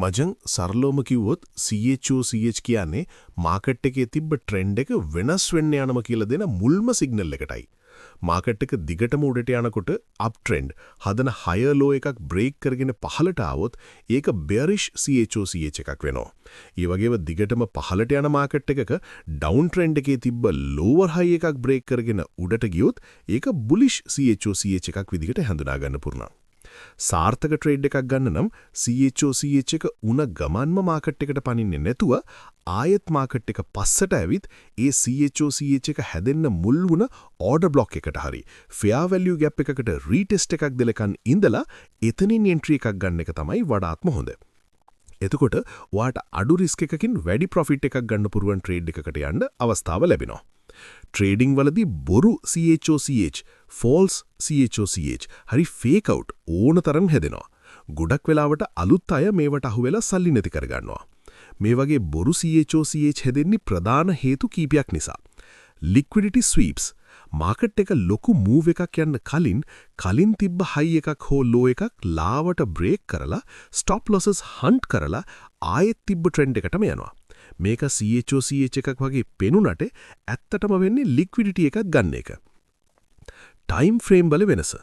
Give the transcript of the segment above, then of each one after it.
මජං සරලවම කිව්වොත් CHOCH කියන්නේ market එකේ තිබ්බ ට්‍රෙන්ඩ් එක වෙනස් වෙන්න යනම කියලා දෙන මුල්ම සිග්නල් එකටයි. මාකට් එක දිගටම උඩට යනකොට අප් ට්‍රෙන්ඩ් හදන හයර් ලෝ එකක් බ්‍රේක් කරගෙන පහළට ආවොත් ඒක bearish CHOCH එකක් වෙනවා. ඒ වගේම දිගටම පහළට යන මාකට් එකක ඩවුන් ට්‍රෙන්ඩ් එකේ තිබ්බ lower high එකක් බ්‍රේක් කරගෙන උඩට ගියොත් ඒක bullish CHOCH එකක් විදිහට හඳුනා ගන්න පුරුණා. සාර්ථක ට්‍රේඩ් එකක් ගන්න නම් CHOCH එක උණ ගමන්ම මාකට් එකට පනින්නේ නැතුව ආයෙත් මාකට් එක පස්සට ඇවිත් ඒ CHOCH එක හැදෙන්න මුල් වුණ ඕඩර් බ්ලොක් එකට හරි fair value gap එකකට රීටෙස්ට් එකක් දෙලකන් ඉඳලා එතනින් එන්ට්‍රි එකක් ගන්න එක තමයි වඩාත්ම හොඳ. එතකොට ඔයාට අඩු රිස්ක් එකකින් වැඩි ප්‍රොෆිට් එකක් ගන්න පුරුවන් ට්‍රේඩ් එකකට යන්න අවස්ථාව ලැබෙනවා. ට්‍රේඩිං වලදී බොරු CHOCH, false CHOCH, හරි fake out ඕන තරම් හැදෙනවා. ගොඩක් වෙලාවට අලුත් අය මේවට අහු වෙලා සල්ලි නැති කරගන්නවා. මේ වගේ බොරු CHOCH හැදෙන්නේ ප්‍රධාන හේතු කීපයක් නිසා. liquidity sweeps මාකට් එක ලොකු මූව් එකක් යන්න කලින් තිබ්බ හයි එකක් හෝ ලෝ එකක් ලාවට බ්‍රේක් කරලා ස්ටොප් ලොසස් හන්ට් කරලා ආයෙත් තිබ්බ ට්‍රෙන්ඩ් එකටම යනවා. මේක CHOCH එකක් වගේ පෙනුනට ඇත්තටම වෙන්නේ ලික්විඩිටි එකක් ගන්න එක. ටයිම් ෆ්‍රේම් වල වෙනස.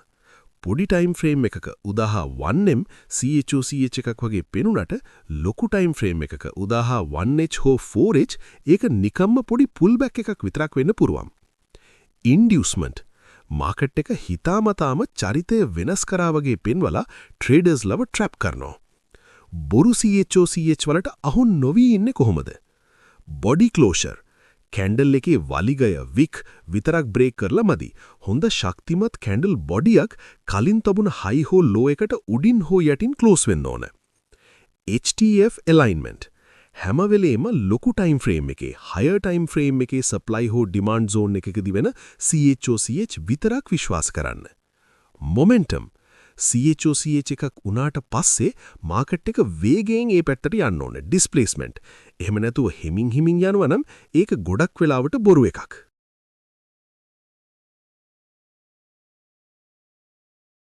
පොඩි ටයිම් ෆ්‍රේම් එකක උදාහා 1M CHOCH එකක් වගේ පෙනුනට ලොකු ටයිම් ෆ්‍රේම් එකක උදාහා 1H හෝ 4H ඒක නිකම්ම පොඩි පුල් බැක් එකක් විතරක් වෙන්න පුරුවම්. ඉන්ඩියුස්මන්ට් මාකට් එක හිතාමතාම චරිතය වෙනස් කරා වගේ පෙන්වලා ට්‍රේඩර්ස් ලව ට්‍රැප් කරනවා. බොරු CHOCH වලට අහුන් නොවී ඉන්නේ කොහොමද? බොඩි ක්ලෝෂර් කැන්ඩල් එකේ වලිගය වික් විතරක් බ්‍රේක් කරලා මදි. හොඳ ශක්තිමත් කැන්ඩල් බොඩියක් කලින් තිබුණ හයි හෝ ලෝ එකට උඩින් හෝ යටින් ක්ලෝස් වෙන්න ඕන. HTF alignment හැම වෙලේම ලොකු ටයිම් ෆ්‍රේම් එකේ හයර් ටයිම් ෆ්‍රේම් එකේ සප්ලයි හෝ ඩිමාන්ඩ් ζෝන් එකකදී වෙන CHOCH විතරක් විශ්වාස කරන්න. මොමන්ටම් CHOCH එකක් උනාට පස්සේ මාකට් එක වේගයෙන් ඒ පැත්තට යන්න ඕනේ. ඩිස්ප්ලේස්මන්ට් එහෙම නැතුව හිමින් යනවා නම් ඒක ගොඩක් වෙලාවට බොරු එකක්.